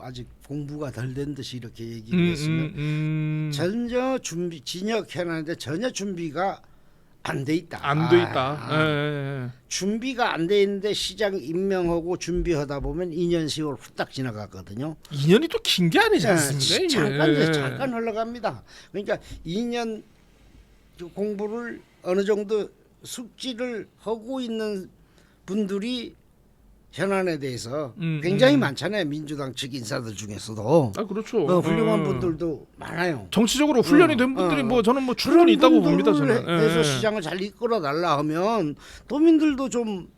[SPEAKER 1] 아직 공부가 덜 된 듯이 이렇게 얘기를 했으면 전혀 진역해놨는데 전혀 준비가 안 돼 있다.
[SPEAKER 3] 안 돼 있다.
[SPEAKER 1] 준비가 안 돼 있는데 시장 임명하고 준비하다 보면 2년 10월 후딱 지나갔거든요.
[SPEAKER 3] 2년이 또 긴 게 아니지 않습니까?
[SPEAKER 1] 잠깐 흘러갑니다. 그러니까 2년 공부를 어느 정도 숙지를 하고 있는 분들이 현안에 대해서 굉장히 많잖아요. 민주당 측 인사들 중에서도.
[SPEAKER 3] 그렇죠.
[SPEAKER 1] 훌륭한 분들도 많아요.
[SPEAKER 3] 정치적으로 훈련이 된 분들이 뭐 저는 뭐 충분히 있다고 봅니다. 저는.
[SPEAKER 1] 해서 시장을 잘 이끌어 달라 하면 도민들도 좀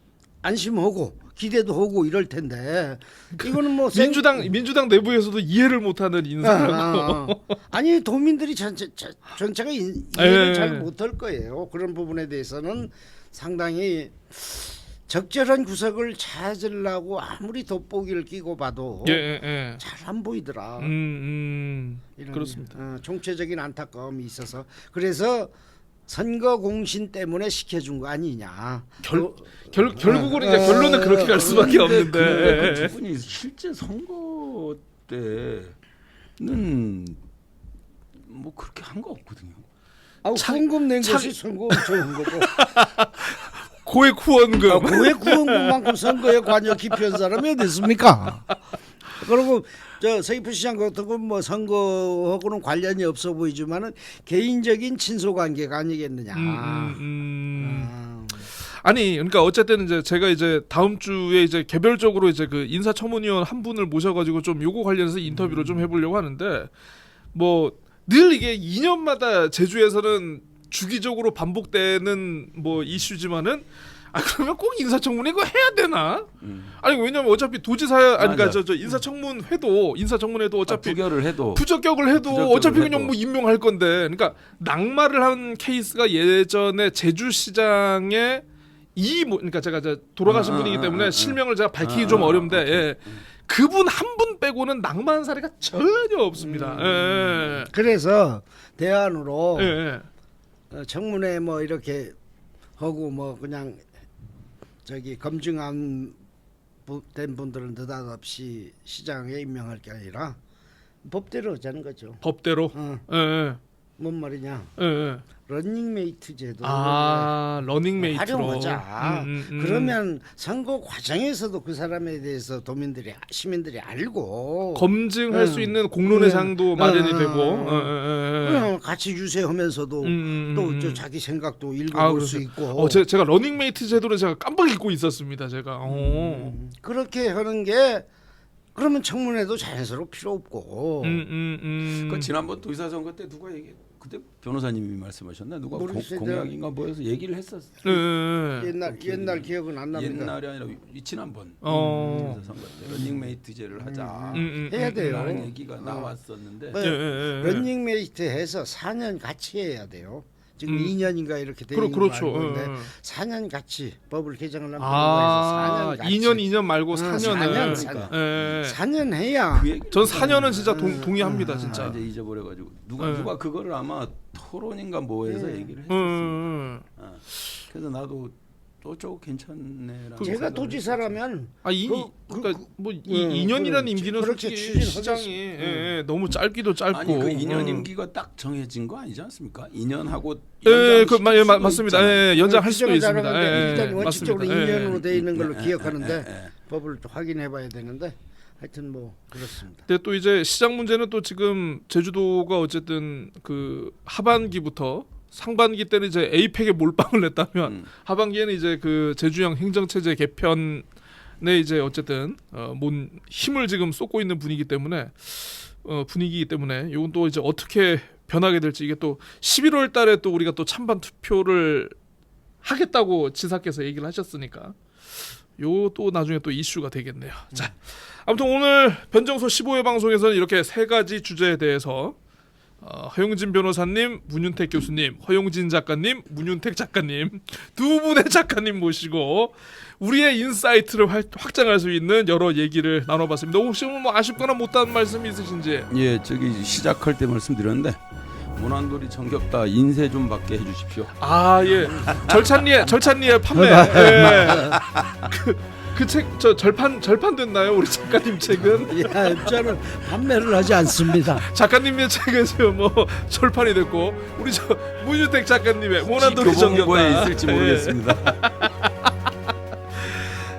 [SPEAKER 1] 안심하고 기대도 하고 이럴 텐데 이거는 뭐
[SPEAKER 3] 민주당 내부에서도 이해를 못하는 인사라고.
[SPEAKER 1] 아니 도민들이 전체가 이해를 잘 못할 거예요. 그런 부분에 대해서는 상당히 적절한 구석을 찾으려고 아무리 돋보기를 끼고 봐도 잘 안 보이더라. 이런,
[SPEAKER 3] 그렇습니다.
[SPEAKER 1] 총체적인 안타까움이 있어서 그래서 선거 공신 때문에 시켜준 거 아니냐.
[SPEAKER 3] 결국은 이제 결론은 그렇게 갈 수밖에 없는데.
[SPEAKER 2] 그 두 분이 실제 선거 때는 뭐 그렇게 한 거 없거든요.
[SPEAKER 1] 후원금 낸 것이 선거 좋은 거고.
[SPEAKER 3] 고액 후원금.
[SPEAKER 1] 고액 후원금만큼 선거에 관여 깊이 한 사람이 어디 있습니까? 그리고 저 서귀포시장 같은 건 뭐 선거하고는 관련이 없어 보이지만은 개인적인 친소 관계가 아니겠느냐.
[SPEAKER 3] 아니 그러니까 어쨌든 이제 제가 이제 다음 주에 이제 개별적으로 이제 그 인사청문위원 한 분을 모셔가지고 좀 요거 관련해서 인터뷰를 좀 해보려고 하는데 뭐 늘 이게 2년마다 제주에서는 주기적으로 반복되는 뭐 이슈지만은 그러면 꼭 인사청문회 이거 해야 되나? 아니 왜냐면 어차피 도지사 그러니까 저 인사청문회도 어차피
[SPEAKER 2] 부결을 해도
[SPEAKER 3] 부적격을 해도 어차피
[SPEAKER 2] 해도.
[SPEAKER 3] 그냥 뭐 임명할 건데, 그러니까 낙마를 한 케이스가 예전에 제주시장의 그러니까 제가 돌아가신 분이기 때문에 실명을 제가 밝히기 좀 어려운데 예. 그분 한 분 빼고는 낙마한 사례가 전혀 없습니다. 예.
[SPEAKER 1] 그래서 대안으로
[SPEAKER 3] 예.
[SPEAKER 1] 청문회 뭐 이렇게 하고 뭐 그냥 저기 검증한 된 분들은 느닷없이 시장에 임명할 게 아니라 법대로 하자는 거죠.
[SPEAKER 3] 법대로. 예.
[SPEAKER 1] 뭔 말이냐?
[SPEAKER 3] 예.
[SPEAKER 1] 러닝메이트 제도
[SPEAKER 3] 러닝메이트로
[SPEAKER 1] 활용하자. 그러면 선거 과정에서도 그 사람에 대해서 시민들이 알고
[SPEAKER 3] 검증할 수 있는 공론회장도 마련이 되고
[SPEAKER 1] 그냥 같이 유세하면서도 또 저 자기 생각도 읽어볼 수 있고.
[SPEAKER 3] 제가 러닝메이트 제도를 제가 깜빡 잊고 있었습니다. 제가.
[SPEAKER 1] 그렇게 하는 게 그러면 청문회도 자연스럽고 필요 없고.
[SPEAKER 2] 그 지난번 도지사 선거 때 누가 그때 변호사님이 말씀하셨나 누가
[SPEAKER 1] 모르겠어요.
[SPEAKER 2] 공약인가 뭐해서 얘기를 했었어.
[SPEAKER 1] 옛날 기억은 안 납니다.
[SPEAKER 2] 옛날이 아니라 지난번 도지사 선거 때 러닝메이트제를 하자
[SPEAKER 1] 해야 돼요.
[SPEAKER 2] 라는 얘기가 나왔었는데
[SPEAKER 1] 러닝메이트 해서 4년 같이 해야 돼요. 지금 2년인가 이렇게 돼 있는
[SPEAKER 3] 그렇죠.
[SPEAKER 1] 거 알고 있는데 4년 같이 법을 개정을 하면 해서 4년 같이
[SPEAKER 3] 2년 말고 4년을
[SPEAKER 1] 4년 해야
[SPEAKER 3] 전 4년은 진짜 동의합니다. 진짜.
[SPEAKER 2] 이제 잊어버려가지고 누가 그거를 아마 토론인가 뭐해서 얘기를 했었어요. 그래서 나도 또 괜찮네라는
[SPEAKER 1] 제가
[SPEAKER 2] 생각을
[SPEAKER 1] 도지사라면
[SPEAKER 3] 그러니까 뭐 2년이라는 임기는
[SPEAKER 1] 그렇게
[SPEAKER 3] 솔직히 시장이 너무 짧기도 짧고.
[SPEAKER 2] 아니 그 2년 임기가 딱 정해진 거 아니지 않습니까? 2년 하고
[SPEAKER 3] 맞습니다. 연장할 수도 있습니다.
[SPEAKER 1] 일단 원칙적으로
[SPEAKER 3] 맞습니다.
[SPEAKER 1] 2년으로 돼 있는 걸로 기억하는데 법을 또 확인해봐야 되는데 하여튼 뭐 그렇습니다.
[SPEAKER 3] 근데 또 이제 시장 문제는 또 지금 제주도가 어쨌든 그 하반기부터 상반기 때는 이제 에이펙에 몰빵을 냈다면 하반기에는 이제 그 제주형 행정체제 개편에 이제 어쨌든 뭔 힘을 지금 쏟고 있는 분위기이기 때문에 이건 또 이제 어떻게 변하게 될지, 이게 또 11월 달에 또 우리가 또 찬반 투표를 하겠다고 지사께서 얘기를 하셨으니까 요 또 나중에 또 이슈가 되겠네요. 자, 아무튼 오늘 변정소 15회 방송에서는 이렇게 세 가지 주제에 대해서 허용진 변호사님, 문윤택 교수님, 허용진 작가님, 문윤택 작가님 두 분의 작가님 모시고 우리의 인사이트를 확장할 수 있는 여러 얘기를 나눠봤습니다. 혹시 뭐 아쉽거나 못한 말씀 있으신지?
[SPEAKER 2] 예, 저기 시작할 때 말씀드렸는데 문안돌이 정겹다 인쇄 좀 받게 해주십시오.
[SPEAKER 3] 예. 절찬리에 판매. 예. 그 책 저 절판 됐나요? 우리 작가님 책은?
[SPEAKER 1] 저는 판매를 하지 않습니다.
[SPEAKER 3] 작가님의 책은 지금 뭐 절판이 됐고 우리 저 문유택 작가님의 모난돌이 정겹다
[SPEAKER 2] 교보문고에 있을지 모르겠습니다.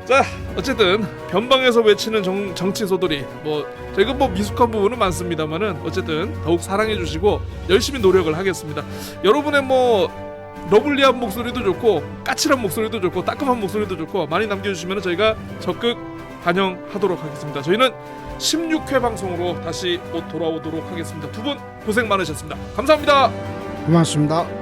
[SPEAKER 3] 자, 어쨌든 변방에서 외치는 정치 소돌이 뭐 저희가 뭐 미숙한 부분은 많습니다만은 어쨌든 더욱 사랑해 주시고 열심히 노력을 하겠습니다. 여러분의 뭐 러블리한 목소리도 좋고 까칠한 목소리도 좋고 따끔한 목소리도 좋고 많이 남겨주시면 저희가 적극 반영하도록 하겠습니다. 저희는 16회 방송으로 다시 곧 돌아오도록 하겠습니다. 두 분 고생 많으셨습니다. 감사합니다.
[SPEAKER 1] 고맙습니다.